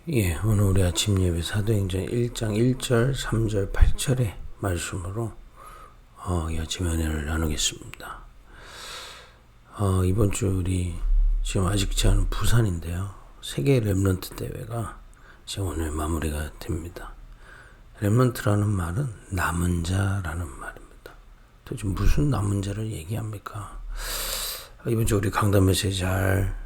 오늘 우리 아침 예배 사도행전 1장 1절, 3절, 8절의 말씀으로 이 아침 은혜를 나누겠습니다. 이번 주 우리 지금 아직지 않은 부산인데요. 세계 렘넌트 대회가 지금 오늘 마무리가 됩니다. 렘넌트라는 말은 남은 자라는 말입니다. 도대체 무슨 남은 자를 얘기합니까? 이번 주 우리 강단 메시지 잘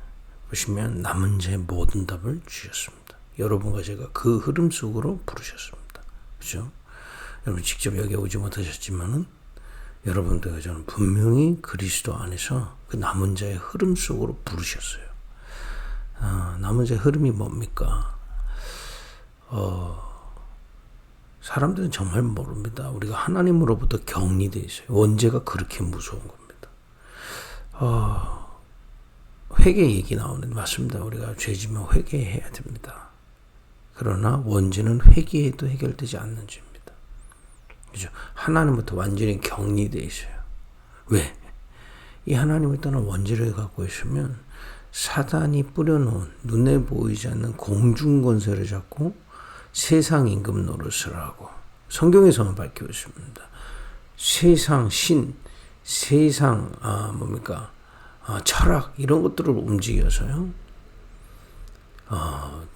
보시면 남은 자의 모든 답을 주셨습니다. 여러분과 제가 그 흐름 속으로 부르셨습니다. 그죠? 여러분 직접 여기 오지 못하셨지만은 여러분들과 저는 분명히 그리스도 안에서 그 남은 자의 흐름 속으로 부르셨어요. 남은 자의 흐름이 뭡니까? 사람들은 정말 모릅니다. 우리가 하나님으로부터 격리되어 있어요. 원죄가 그렇게 무서운 겁니다. 회개 얘기 나오는데 맞습니다. 우리가 죄지면 회개해야 됩니다. 그러나 원죄는 회개해도 해결되지 않는 죄입니다. 그죠? 하나님부터 완전히 격리되어 있어요. 왜? 이 하나님을 떠난 원죄를 갖고 있으면 사단이 뿌려놓은 눈에 보이지 않는 공중권세를 잡고 세상 임금 노릇을 하고, 성경에서만 밝히고 있습니다. 세상 신, 세상 철학 이런 것들을 움직여서요.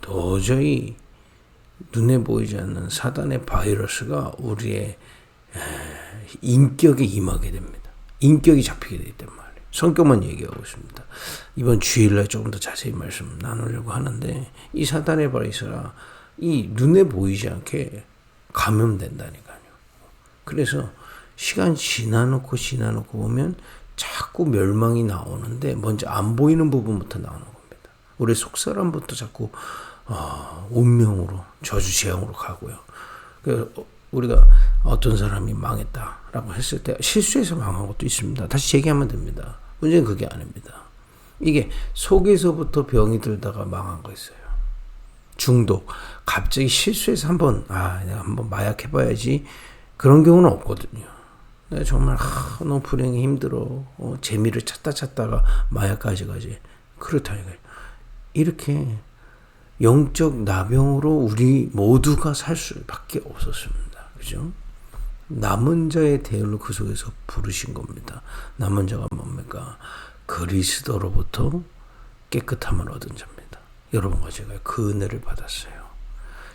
도저히 눈에 보이지 않는 사단의 바이러스가 우리의 인격에 임하게 됩니다. 인격이 잡히게 되기 때문에 성격만 얘기하고 있습니다. 이번 주일날 조금 더 자세히 말씀 나누려고 하는데, 이 사단의 바이러스가 이 눈에 보이지 않게 감염된다니까요. 그래서 시간 지나놓고 보면 자꾸 멸망이 나오는데 먼저 안 보이는 부분부터 나오는 겁니다. 우리 속사람부터 자꾸 운명으로, 저주 재앙으로 가고요. 우리가 어떤 사람이 망했다라고 했을 때 실수해서 망한 것도 있습니다. 다시 재기하면 됩니다. 문제는 그게 아닙니다. 이게 속에서부터 병이 들다가 망한 거 있어요. 중독. 갑자기 실수해서 내가 한번 마약 해봐야지. 그런 경우는 없거든요. 내가 정말 너무 불행히 힘들어. 재미를 찾다가 마약까지 가지. 그렇다니까. 이렇게 영적 나병으로 우리 모두가 살 수밖에 없었습니다. 그죠? 남은 자의 대열로 그 속에서 부르신 겁니다. 남은 자가 뭡니까? 그리스도로부터 깨끗함을 얻은 자입니다. 여러분과 제가 그 은혜를 받았어요.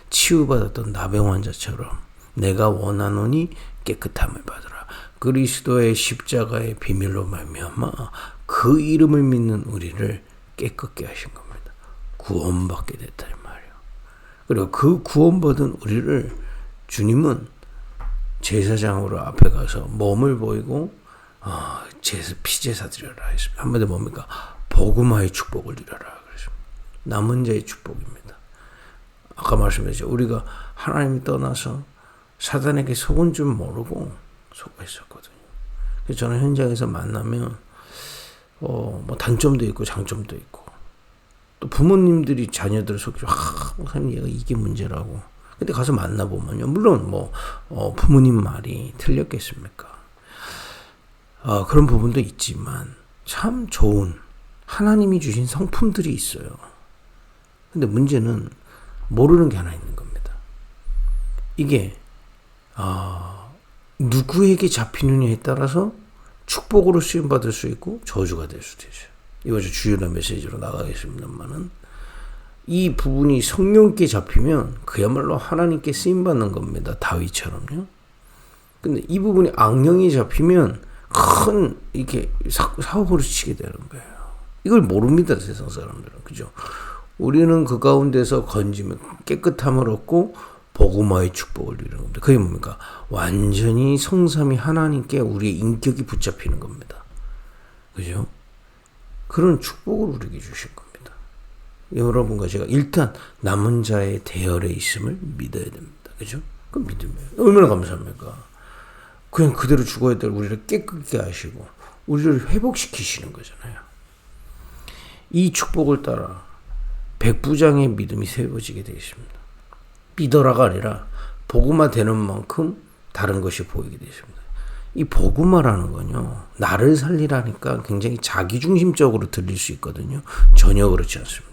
치유받았던 나병 환자처럼 내가 원하노니 깨끗함을 받으라. 그리스도의 십자가의 비밀로 말미암아 그 이름을 믿는 우리를 깨끗게 하신 겁니다. 구원받게 됐다 이 말이에요. 그리고 그 구원받은 우리를 주님은 제사장으로 앞에 가서 몸을 보이고 피제사 드려라 했습니다. 한마디로 뭡니까? 복음화의 축복을 드려라 그랬습니다. 남은 자의 축복입니다. 아까 말씀드렸죠. 우리가 하나님이 떠나서 사단에게 속은 줄 모르고 속아 있었거든요. 그래서 저는 현장에서 만나면 단점도 있고 장점도 있고, 또 부모님들이 자녀들을 속이죠. 목사님 얘가 이게 문제라고. 근데 가서 만나보면요. 물론 부모님 말이 틀렸겠습니까? 그런 부분도 있지만 참 좋은 하나님이 주신 성품들이 있어요. 근데 문제는 모르는 게 하나 있는 겁니다. 이게 누구에게 잡히느냐에 따라서 축복으로 쓰임받을 수 있고 저주가 될 수도 있어요. 이번 주 주일날 메시지로 나가겠습니다만은, 이 부분이 성령께 잡히면 그야말로 하나님께 쓰임받는 겁니다. 다윗처럼요. 근데 이 부분이 악령에 잡히면 큰 이렇게 사고를 치게 되는 거예요. 이걸 모릅니다, 세상 사람들은. 그죠? 우리는 그 가운데서 건지면 깨끗함을 얻고 복음화의 축복을 누리는 겁니다. 그게 뭡니까? 완전히 성삼위 하나님께 우리의 인격이 붙잡히는 겁니다. 그죠? 그런 축복을 우리에게 주신 겁니다. 여러분과 제가 일단 남은 자의 대열에 있음을 믿어야 됩니다. 그죠? 그 믿으면 얼마나 감사합니까? 그냥 그대로 죽어야 될 우리를 깨끗게 하시고 우리를 회복시키시는 거잖아요. 이 축복을 따라 백부장의 믿음이 세워지게 되어 있습니다. 믿어라가 아니라 복음화 되는 만큼 다른 것이 보이게 되어 있습니다. 이 복음화라는 건요, 나를 살리라니까 굉장히 자기중심적으로 들릴 수 있거든요. 전혀 그렇지 않습니다.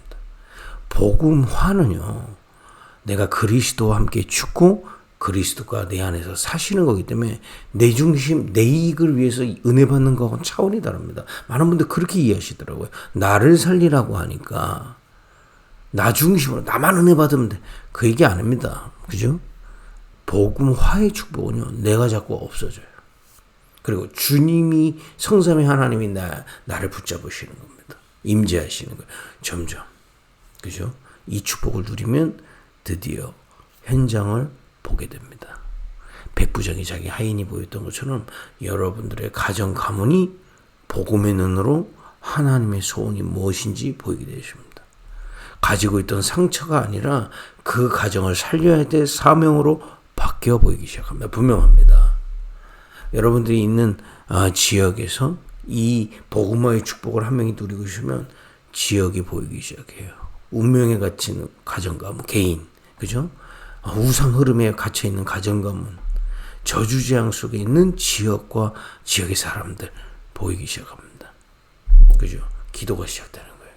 복음화는요, 내가 그리스도와 함께 죽고 그리스도가 내 안에서 사시는 거기 때문에 내 중심, 내 이익을 위해서 은혜 받는 거하고는 차원이 다릅니다. 많은 분들 그렇게 이해하시더라고요. 나를 살리라고 하니까 나 중심으로 나만 은혜 받으면 돼. 그 얘기 아닙니다. 그죠? 복음화의 축복은요, 내가 자꾸 없어져요. 그리고 주님이, 성삼위 하나님이 나를 붙잡으시는 겁니다. 임재하시는 거예요. 점점. 그죠? 이 축복을 누리면 드디어 현장을 보게 됩니다. 백부장이 자기 하인이 보였던 것처럼 여러분들의 가정 가문이 복음의 눈으로 하나님의 소원이 무엇인지 보이게 되십니다. 가지고 있던 상처가 아니라 그 가정을 살려야 될 사명으로 바뀌어 보이기 시작합니다. 분명합니다. 여러분들이 있는 지역에서 이 복음화의 축복을 한 명이 누리고 있으면 지역이 보이기 시작해요. 운명에 갇힌 가정 가문, 개인, 그죠? 우상 흐름에 갇혀 있는 가정 가문, 저주재앙 속에 있는 지역과 지역의 사람들 보이기 시작합니다. 그죠? 기도가 시작되는 거예요.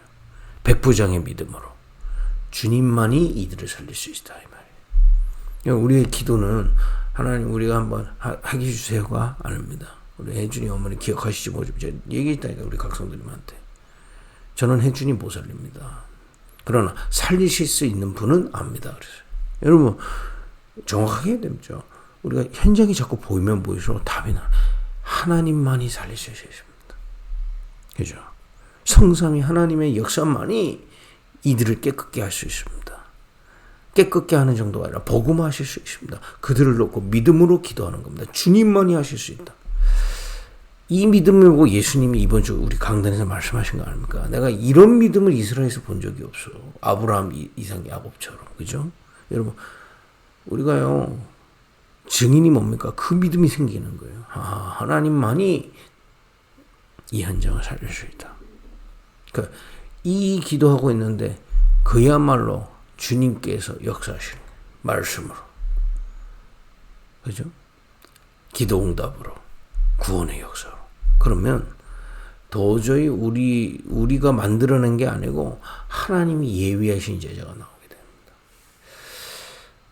백부장의 믿음으로 주님만이 이들을 살릴 수 있다 이 말이에요. 우리의 기도는 하나님 우리가 한번 하게 해주세요가 아닙니다. 우리 혜준이 어머니 기억하시지 뭐지? 제가 얘기했다니까 우리 각성들님한테. 저는 혜준이 못 살립니다. 그러나 살리실 수 있는 분은 압니다. 그래서 여러분 정확하게 해야 됩니다. 우리가 현장이 자꾸 보이면 보일수록 답이 나. 하나님만이 살리실 수 있습니다. 그죠? 성삼위 하나님의 역사만이 이들을 깨끗게 할 수 있습니다. 깨끗게 하는 정도가 아니라 복음화하실 수 있습니다. 그들을 놓고 믿음으로 기도하는 겁니다. 주님만이 하실 수 있다. 이 믿음을 보고 예수님이 이번 주 우리 강단에서 말씀하신 거 아닙니까? 내가 이런 믿음을 이스라엘에서 본 적이 없어. 아브라함, 이삭, 야곱처럼. 그죠? 여러분, 우리가요, 증인이 뭡니까? 그 믿음이 생기는 거예요. 하나님만이 이 현장을 살릴 수 있다. 그러니까 이 기도하고 있는데 그야말로 주님께서 역사하시는 말씀으로, 그죠? 기도 응답으로, 구원의 역사로. 그러면 도저히 우리가 만들어낸 게 아니고 하나님이 예비하신 제자가 나오게 됩니다.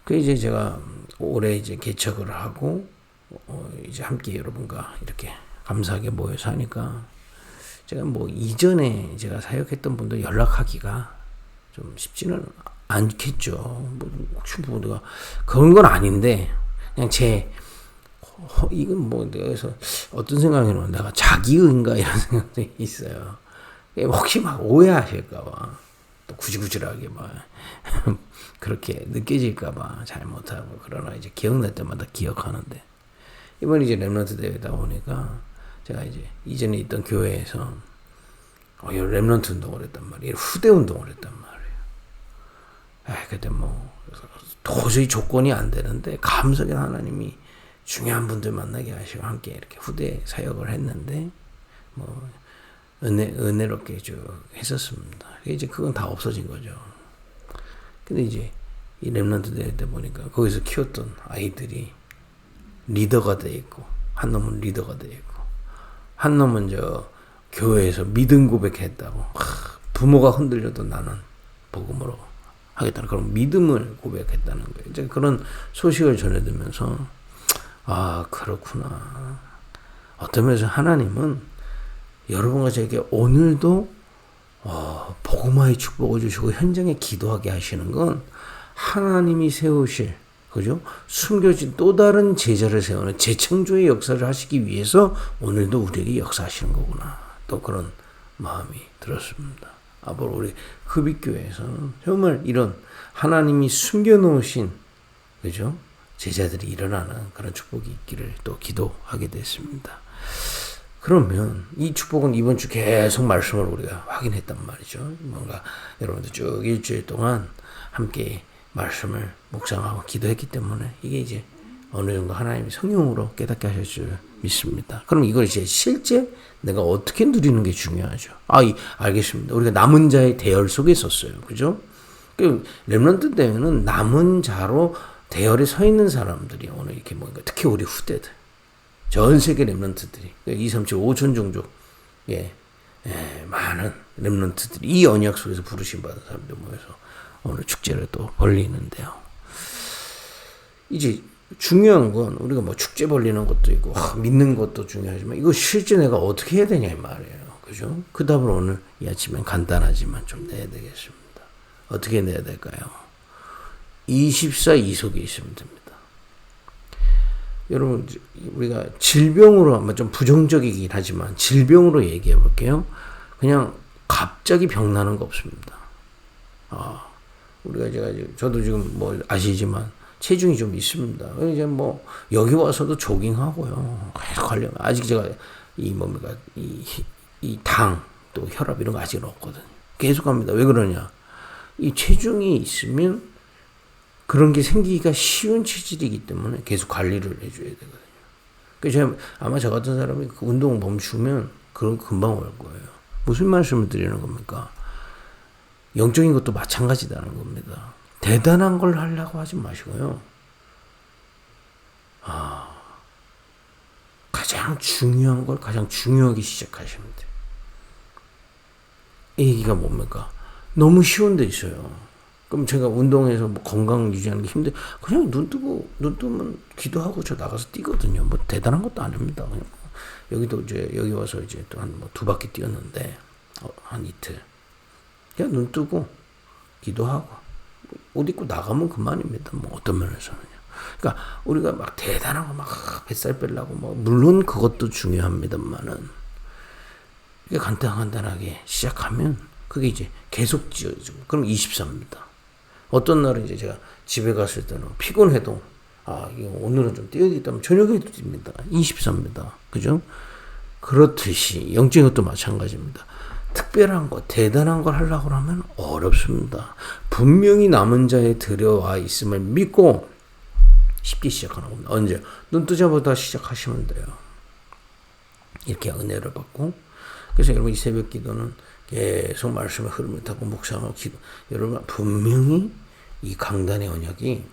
그 이제 제가 올해 이제 개척을 하고 이제 함께 여러분과 이렇게 감사하게 모여서 하니까 제가 뭐 이전에 제가 사역했던 분들 연락하기가 좀 쉽지는 않겠죠. 뭐 혹시 누가 그런 건 아닌데 그냥 이건 뭐 내가 어떤 생각이냐면 내가 자기의인가 이런 생각도 있어요. 혹시 막 오해하실까봐 또 구질구질하게 막 그렇게 느껴질까봐 잘 못하고. 그러나 이제 기억날 때마다 기억하는데 이번 이제 렘넌트 대회다 보니까 제가 이제 이전에 있던 교회에서 렘넌트 운동을 했단 말이에요. 후대 운동을 했단 말이에요. 그때 뭐 도저히 조건이 안 되는데 감사하게 하나님이 중요한 분들 만나게 하시고 함께 이렇게 후대 사역을 했는데 뭐 은혜롭게 쭉 했었습니다. 이제 그건 다 없어진 거죠. 근데 이제 이 렘넌트 대회 때 보니까 거기서 키웠던 아이들이 리더가 돼 있고 한 놈은 리더가 돼 있고 한 놈은 교회에서 믿음 고백했다고. 부모가 흔들려도 나는 복음으로 하겠다는 그런 믿음을 고백했다는 거예요. 이제 그런 소식을 전해들면서 그렇구나. 어떤 면에서 하나님은 여러분과 저에게 오늘도 복음화의 축복을 주시고 현장에 기도하게 하시는 건 하나님이 세우실, 그죠? 숨겨진 또 다른 제자를 세우는 재창조의 역사를 하시기 위해서 오늘도 우리에게 역사하시는 거구나. 또 그런 마음이 들었습니다. 앞으로 우리 흡입교회에서 정말 이런 하나님이 숨겨놓으신, 그죠? 제자들이 일어나는 그런 축복이 있기를 또 기도하게 됐습니다. 그러면 이 축복은 이번 주 계속 말씀을 우리가 확인했단 말이죠. 뭔가 여러분들 쭉 일주일 동안 함께 말씀을 묵상하고 기도했기 때문에 이게 이제 어느 정도 하나님이 성령으로 깨닫게 하실 줄 믿습니다. 그럼 이걸 이제 실제 내가 어떻게 누리는 게 중요하죠. 알겠습니다. 우리가 남은 자의 대열 속에 있었어요. 그죠? 렘넌트 때문에는 남은 자로 대열에 서 있는 사람들이 오늘 이렇게 뭔가 특히 우리 후대들, 전 세계 렘넌트들이 2, 3, 7, 5천 종족 많은 렘넌트들이 이 언약 속에서 부르심 받은 사람들 모여서 오늘 축제를 또 벌리는데요. 이제 중요한 건 우리가 뭐 축제 벌리는 것도 있고 믿는 것도 중요하지만 이거 실제 내가 어떻게 해야 되냐 이 말이에요. 그죠? 그 답을 오늘 이 아침엔 간단하지만 좀 내야 되겠습니다. 어떻게 내야 될까요? 24이 속에 있으면 됩니다. 여러분 우리가 질병으로 아마 좀 부정적이긴 하지만 질병으로 얘기해 볼게요. 그냥 갑자기 병 나는 거 없습니다. 우리가 저도 지금 뭐 아시지만 체중이 좀 있습니다. 이제 뭐 여기 와서도 조깅하고요. 계속 하려면 아직 제가 이 당 또 혈압 이런 거 아직은 없거든요. 계속 합니다. 왜 그러냐? 이 체중이 있으면 그런 게 생기기가 쉬운 체질이기 때문에 계속 관리를 해줘야 되거든요. 그래서 아마 저 같은 사람이 그 운동 멈추면 그런 거 금방 올 거예요. 무슨 말씀을 드리는 겁니까? 영적인 것도 마찬가지다는 겁니다. 대단한 걸 하려고 하지 마시고요. 가장 중요한 걸 가장 중요하게 시작하시면 돼요. 이 얘기가 뭡니까? 너무 쉬운 데 있어요. 그럼 제가 운동해서 뭐 건강 유지하는 게 힘들, 그냥 눈 뜨면 기도하고 저 나가서 뛰거든요. 뭐 대단한 것도 아닙니다. 그냥 여기도 이제 여기 와서 이제 또 한 뭐 2바퀴 뛰었는데 한 이틀 그냥 눈 뜨고 기도하고 옷 입고 나가면 그만입니다. 뭐 어떤 면에서는요. 그러니까 우리가 막 대단한 거 막 뱃살 빼려고 뭐 물론 그것도 중요합니다만은 이게 간단하게 시작하면 그게 이제 계속 지어지고 그럼 24입니다. 어떤 날은 이제 제가 집에 갔을 때는 피곤해도 이거 오늘은 좀 뛰어야 되겠다면 저녁에 뜁니다. 24입니다. 그죠? 그렇듯이 영적인 것도 마찬가지입니다. 특별한 거, 대단한 걸 하려고 하면 어렵습니다. 분명히 남은 자에 들여와 있음을 믿고 쉽게 시작하는 겁니다. 언제? 눈 뜨자마자 시작하시면 돼요. 이렇게 은혜를 받고 그래서 여러분 이 새벽 기도는 계속 말씀의 흐름을 타고 묵상하고 기도. 여러분 분명히 이 강단의 언약이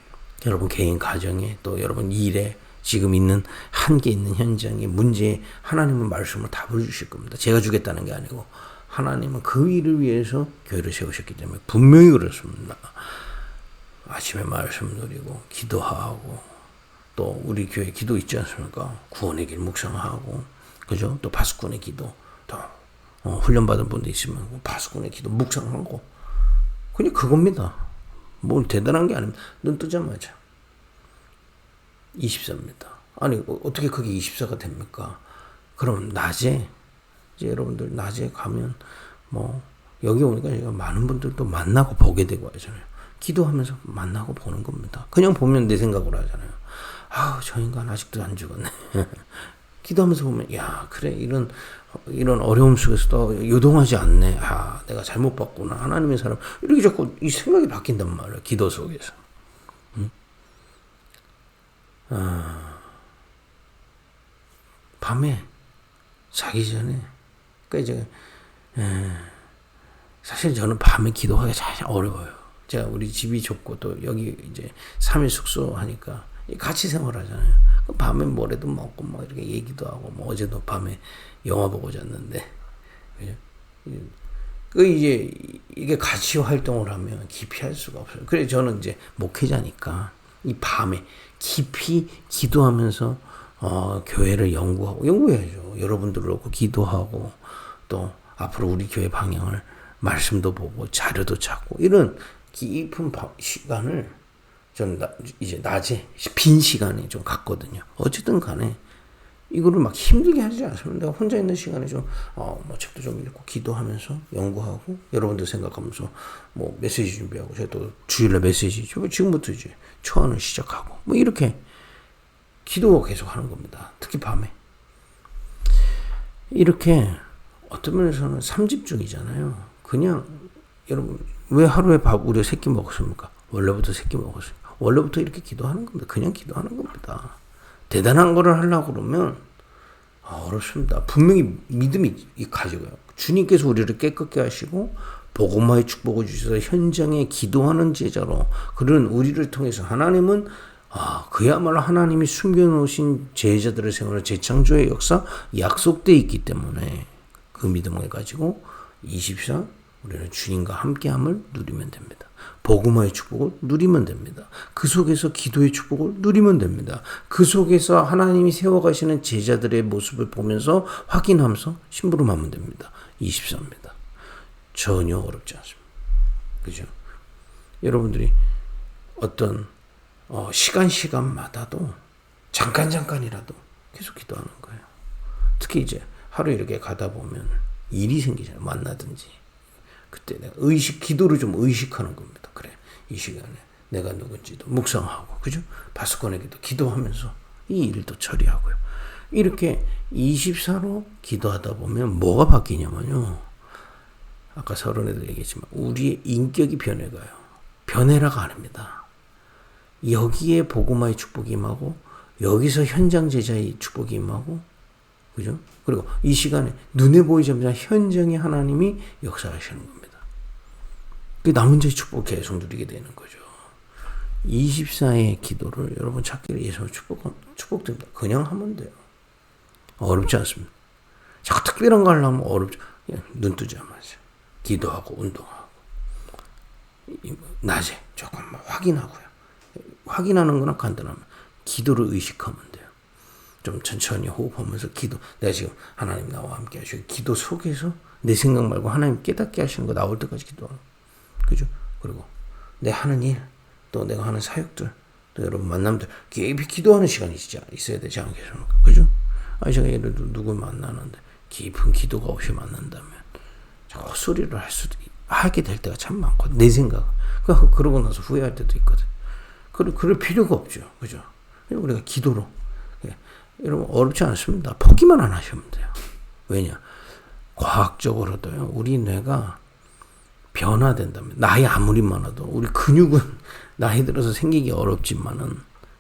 여러분 개인 가정에 또 여러분 일에 지금 있는 한계 있는 현장의 문제에 하나님은 말씀을 답을 주실 겁니다. 제가 주겠다는 게 아니고 하나님은 그 일을 위해서 교회를 세우셨기 때문에 분명히 그렇습니다. 아침에 말씀 드리고 기도하고 또 우리 교회 기도 있지 않습니까? 구원의 길 묵상하고 그죠? 또 파수꾼의 기도 또 훈련받은 분도 있으면 파수꾼의 기도 묵상하고 그냥 그겁니다. 뭘 대단한 게 아닙니다. 눈 뜨자마자 24입니다. 아니 어떻게 그게 24가 됩니까? 그럼 낮에 이제 여러분들 낮에 가면 뭐 여기 오니까 제가 많은 분들도 만나고 보게 되고 하잖아요. 기도하면서 만나고 보는 겁니다. 그냥 보면 내 생각으로 하잖아요. 저 인간 아직도 안 죽었네. 기도하면서 보면 야 그래 이런 어려움 속에서도 요동하지 않네. 내가 잘못 봤구나. 하나님의 사람 이렇게 자꾸 이 생각이 바뀐단 말이에요. 기도 속에서. 밤에 자기 전에 그러니까 이제 사실 저는 밤에 기도하기가 잘 어려워요. 제가 우리 집이 좁고 또 여기 이제 3일 숙소 하니까 같이 생활하잖아요. 밤에 뭐래도 먹고 뭐 이렇게 얘기도 하고 뭐 어제도 밤에 영화 보고 잤는데 그 이제 이게 같이 활동을 하면 깊이 할 수가 없어요. 그래 저는 이제 목회자니까 이 밤에 깊이 기도하면서 교회를 연구해야죠. 여러분들을 놓고 기도하고 또 앞으로 우리 교회 방향을 말씀도 보고 자료도 찾고 이런 깊은 시간을 저는 이제 낮에 빈 시간에 좀 갖거든요. 어쨌든 간에 이거를 막 힘들게 하지 않습니다. 내가 혼자 있는 시간에 좀 뭐 책도 좀 읽고 기도하면서 연구하고 여러분들 생각하면서 뭐 메시지 준비하고 제가 또 주일날 메시지 지금부터 이제 초안을 시작하고 뭐 이렇게 기도가 계속 하는 겁니다. 특히 밤에 이렇게 어떤 면에서는 3집중이잖아요. 그냥 여러분 왜 하루에 밥 우리가 3끼 먹었습니까? 원래부터 3끼 먹었어요. 원래부터 이렇게 기도하는 겁니다. 그냥 기도하는 겁니다. 대단한 거를 하려고 그러면 어렵습니다. 분명히 믿음이 가지고요. 주님께서 우리를 깨끗게 하시고 복음화의 축복을 주셔서 현장에 기도하는 제자로 그런 우리를 통해서 하나님은 그야말로 하나님이 숨겨놓으신 제자들의 생활을 재창조의 역사 약속되어 있기 때문에 그 믿음을 가지고 24 우리는 주님과 함께함을 누리면 됩니다. 복음화의 축복을 누리면 됩니다. 그 속에서 기도의 축복을 누리면 됩니다. 그 속에서 하나님이 세워가시는 제자들의 모습을 보면서 확인하면서 심부름하면 됩니다. 24입니다. 전혀 어렵지 않습니다. 그죠? 여러분들이 어떤 시간마다도 잠깐이라도 계속 기도하는 거예요. 특히 이제 하루 이렇게 가다 보면 일이 생기잖아요. 만나든지. 그때 내가 기도를 좀 의식하는 겁니다. 그래, 이 시간에 내가 누군지도 묵상하고, 그죠? 파수꾼에게도 기도하면서 이 일도 처리하고요. 이렇게 24로 기도하다 보면 뭐가 바뀌냐면요. 아까 서론에도 얘기했지만 우리의 인격이 변해가요. 변해라가 아닙니다. 여기에 복음화의 축복이 임하고 여기서 현장 제자의 축복이 임하고, 그죠? 그리고 이 시간에 눈에 보이지 않는 현장의 하나님이 역사하시는 겁니다. 그 남은 자의 축복을 계속 누리게 되는 거죠. 24의 기도를 여러분 찾기를 예수로 축복됩니다. 그냥 하면 돼요. 어렵지 않습니다. 자꾸 특별한 거 하려면 어렵죠. 눈 뜨자마자 기도하고 운동하고 낮에 조금만 확인하고요. 확인하는 거나 간단하면 기도를 의식하면 돼요. 좀 천천히 호흡하면서 기도. 내가 지금 하나님 나와 함께 하시고 기도 속에서 내 생각 말고 하나님 깨닫게 하시는 거 나올 때까지 기도하는 거예요. 그죠? 그리고 내 하는 일, 또 내가 하는 사역들, 또 여러분 만남들 깊이 기도하는 시간이 진짜 있어야 되지 않겠습니까? 그죠? 제가 예를 들어 누구 만나는데 깊은 기도가 없이 만난다면 자꾸 헛소리를 하게 될 때가 참 많거든. 내 생각. 그러고 나서 후회할 때도 있거든. 그럴 필요가 없죠. 그죠? 우리가 기도로. 여러분 어렵지 않습니다. 포기만 안 하시면 돼요. 왜냐? 과학적으로도요. 우리 뇌가 변화된다면 나이 아무리 많아도 우리 근육은 나이 들어서 생기기 어렵지만은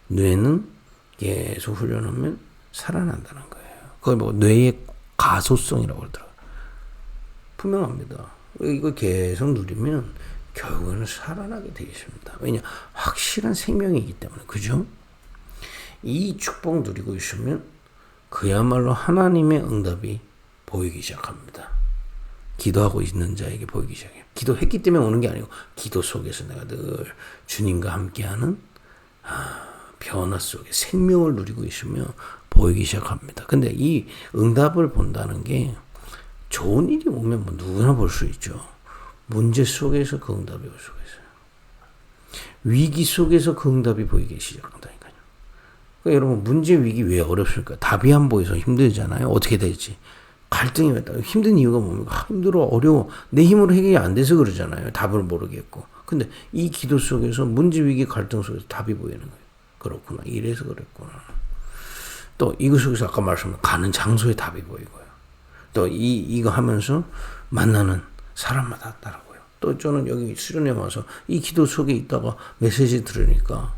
뇌는 계속 훈련하면 살아난다는 거예요. 그걸 뭐 뇌의 가소성이라고 그러더라고요. 분명합니다. 이거 계속 누리면 결국에는 살아나게 되어 있습니다. 왜냐? 확실한 생명이기 때문에. 그죠? 이 축복 누리고 있으면 그야말로 하나님의 응답이 보이기 시작합니다. 기도하고 있는 자에게 보이기 시작해요. 기도했기 때문에 오는 게 아니고 기도 속에서 내가 늘 주님과 함께하는 변화 속에 생명을 누리고 있으며 보이기 시작합니다. 근데 이 응답을 본다는 게 좋은 일이 오면 뭐 누구나 볼 수 있죠. 문제 속에서 그 응답이 올 수가 있어요. 위기 속에서 그 응답이 보이기 시작한다니까요. 그러니까 여러분 문제 위기 왜 어렵습니까? 답이 안 보여서 힘들잖아요. 어떻게 될지. 갈등이 왜 힘든 이유가 뭡니까? 힘들어, 어려워. 내 힘으로 해결이 안 돼서 그러잖아요. 답을 모르겠고. 근데 이 기도 속에서 문제, 위기, 갈등 속에서 답이 보이는 거예요. 그렇구나. 이래서 그랬구나. 또 이거 속에서 아까 말씀한 가는 장소에 답이 보이고요. 또 이거 하면서 만나는 사람마다 다르고요. 또 저는 여기 수련회 와서 이 기도 속에 있다가 메시지 들으니까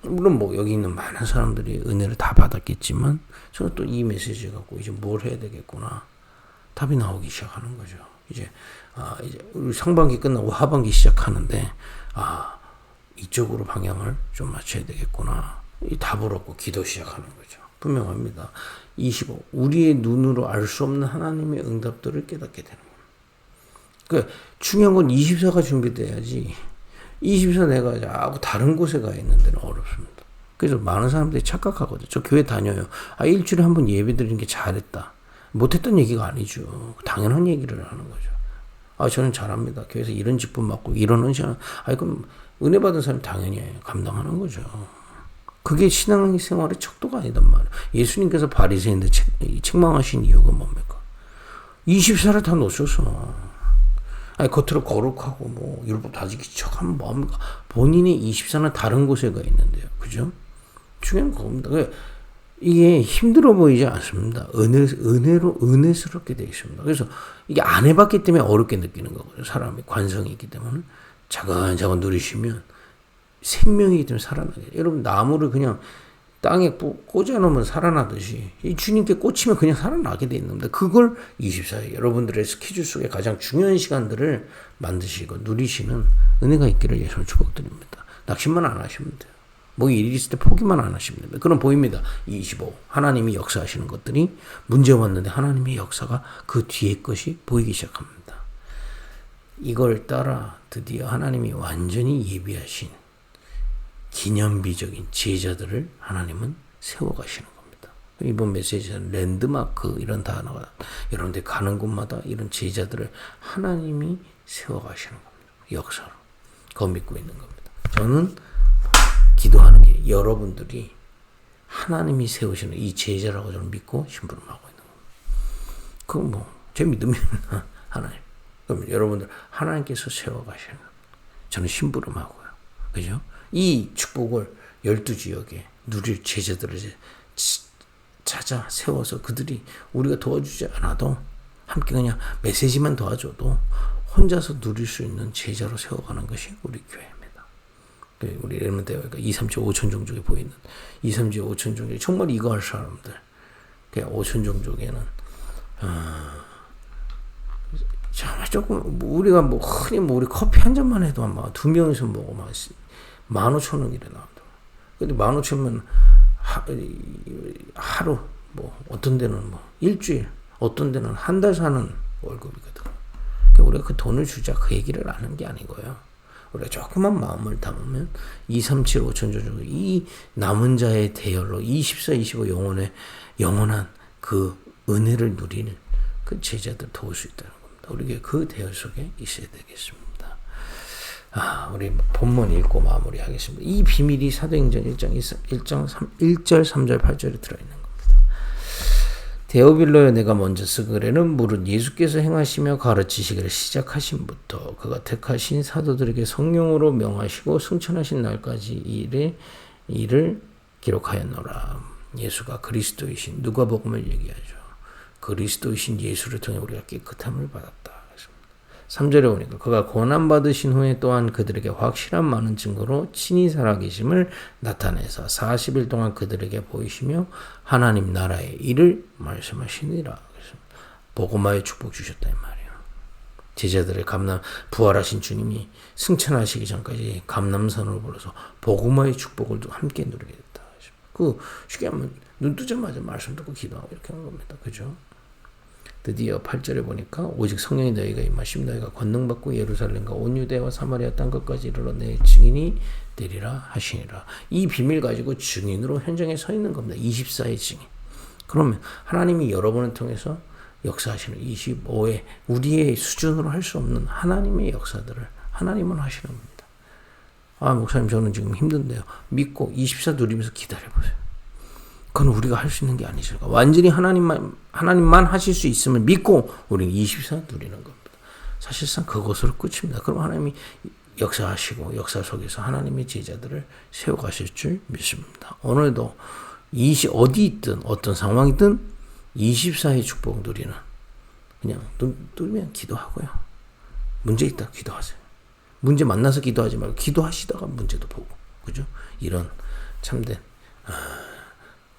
물론 뭐 여기 있는 많은 사람들이 은혜를 다 받았겠지만 저는 또 이 메시지 갖고 이제 뭘 해야 되겠구나 답이 나오기 시작하는 거죠. 이제 우리 상반기 끝나고 하반기 시작하는데 이쪽으로 방향을 좀 맞춰야 되겠구나. 이 답을 얻고 기도 시작하는 거죠. 분명합니다. 25. 우리의 눈으로 알 수 없는 하나님의 응답들을 깨닫게 되는 겁니다. 그러니까 중요한 건 24가 준비돼야지 24 내가 자꾸 다른 곳에 가 있는 데는 어렵습니다. 그래서 많은 사람들이 착각하거든요. 저 교회 다녀요. 일주일에 한 번 예배 드리는 게 잘했다. 못했던 얘기가 아니죠. 당연한 얘기를 하는 거죠. 저는 잘합니다. 교회에서 이런 직분 맡고 이런 은신. 그럼 은혜 받은 사람이 당연히 감당하는 거죠. 그게 신앙생활의 척도가 아니단 말이에요. 예수님께서 바리새인들 책망하신 이유가 뭡니까? 24를 다 놓쳐서. 겉으로 거룩하고 뭐 율법 다지기 척하면 뭐합니까? 본인의 24는 다른 곳에 가 있는데요. 그죠? 중요한 겁니다. 이게 힘들어 보이지 않습니다. 은혜스럽게 되어 있습니다. 그래서 이게 안 해봤기 때문에 어렵게 느끼는 거거든요. 사람이 관성이 있기 때문에 차근차근 누리시면 생명이기 때문에 살아나게 돼요. 여러분 나무를 그냥 땅에 꽂아놓으면 살아나듯이 이 주님께 꽂히면 그냥 살아나게 돼 있는 겁니다. 그걸 24일 여러분들의 스케줄 속에 가장 중요한 시간들을 만드시고 누리시는 은혜가 있기를 예수를 축복드립니다. 낙심만 안 하시면 돼요. 뭐 일이 있을 때 포기만 안 하시면 됩니다. 그럼 보입니다. 25. 하나님이 역사하시는 것들이 문제 왔는데 하나님의 역사가 그 뒤에 것이 보이기 시작합니다. 이걸 따라 드디어 하나님이 완전히 예비하신 기념비적인 제자들을 하나님은 세워가시는 겁니다. 이번 메시지는 랜드마크 이런 단어가 여러분들 가는 곳마다 이런 제자들을 하나님이 세워가시는 겁니다. 역사로. 그거 믿고 있는 겁니다. 저는 기도하는 게 여러분들이 하나님이 세우시는 이 제자라고 저는 믿고 심부름하고 있는 겁니다. 그건 뭐 제 믿음이 하나님. 그럼 여러분들 하나님께서 세워가시는 겁니다. 저는 심부름하고요. 그죠? 이 축복을 12지역에 누릴 제자들을 이제 찾아 세워서 그들이 우리가 도와주지 않아도 함께 그냥 메시지만 도와줘도 혼자서 누릴 수 있는 제자로 세워가는 것이 우리 교회입니다. 우리 레몬대회가 2, 3, 7, 5천 종족에 보이는 2, 3, 7, 5천 종족이 정말 이거 할 사람들. 5천 종족에는 정말 조금 우리가 뭐 흔히 뭐 우리 커피 한 잔만 해도 아마 2명이서 먹어 막 15,000원 이래 나온다. 근데 15,000원 하루 뭐 어떤 데는 뭐 일주일 어떤 데는 한 달 사는 월급이거든. 그러니까 우리가 그 돈을 주자 그 얘기를 하는 게 아니고요. 우리가 조그만 마음을 담으면 2, 3, 7, 5천 정도 이 남은 자의 대열로 24, 25 영원한 그 은혜를 누리는 그 제자들 도울 수 있다는 겁니다. 우리가 그 대열 속에 있어야 되겠습니다. 우리 본문 읽고 마무리하겠습니다. 이 비밀이 사도행전 1절, 3절, 8절에 들어있는 겁니다. 데오빌로여 내가 먼저 쓰그레는 무릇 예수께서 행하시며 가르치시기를 시작하신부터 그가 택하신 사도들에게 성령으로 명하시고 승천하신 날까지 일을 기록하였노라. 예수가 그리스도이신 누가복음을 얘기하죠. 그리스도이신 예수를 통해 우리가 깨끗함을 받았다. 3절에 오니까 그가 고난받으신 후에 또한 그들에게 확실한 많은 증거로 친히 살아계심을 나타내서 40일 동안 그들에게 보이시며 하나님 나라의 일을 말씀하시니라. 복음화의 축복 주셨다 이 말이에요. 제자들의 부활하신 주님이 승천하시기 전까지 감람산으로 불러서 복음화의 축복을 함께 누리게 됐다. 쉽게 하면 눈 뜨자마자 말씀 듣고 기도하고 이렇게 하는 겁니다. 그죠? 드디어 8절에 보니까 오직 성령이 너희가 임하시면 너희가 권능받고 예루살렘과 온 유대와 사마리아 땅 끝까지 이르러 내 증인이 되리라 하시니라. 이 비밀 가지고 증인으로 현장에 서 있는 겁니다. 24의 증인. 그러면 하나님이 여러분을 통해서 역사하시는 25의 우리의 수준으로 할 수 없는 하나님의 역사들을 하나님은 하시는 겁니다. 목사님 저는 지금 힘든데요. 믿고 24 누리면서 기다려보세요. 그건 우리가 할 수 있는 게 아니죠. 완전히 하나님만 하실 수 있음을 믿고 우리는 24 누리는 겁니다. 사실상 그것으로 끝입니다. 그럼 하나님이 역사하시고 역사 속에서 하나님의 제자들을 세워가실 줄 믿습니다. 오늘도 어디 있든 어떤 상황이든 24의 축복 누리는 그냥 누리면 기도하고요. 문제 있다 기도하세요. 문제 만나서 기도하지 말고 기도하시다가 문제도 보고 그죠? 이런 참된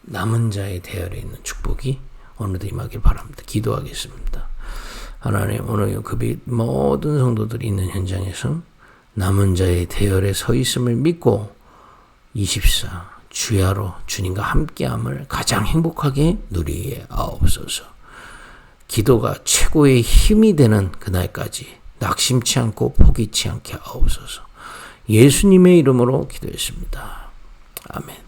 남은 자의 대열에 있는 축복이 오늘도 임하길 바랍니다. 기도하겠습니다. 하나님 오늘 그 모든 성도들이 있는 현장에서 남은 자의 대열에 서 있음을 믿고 24 주야로 주님과 함께함을 가장 행복하게 누리게 하옵소서. 기도가 최고의 힘이 되는 그날까지 낙심치 않고 포기치 않게 하옵소서. 예수님의 이름으로 기도했습니다. 아멘.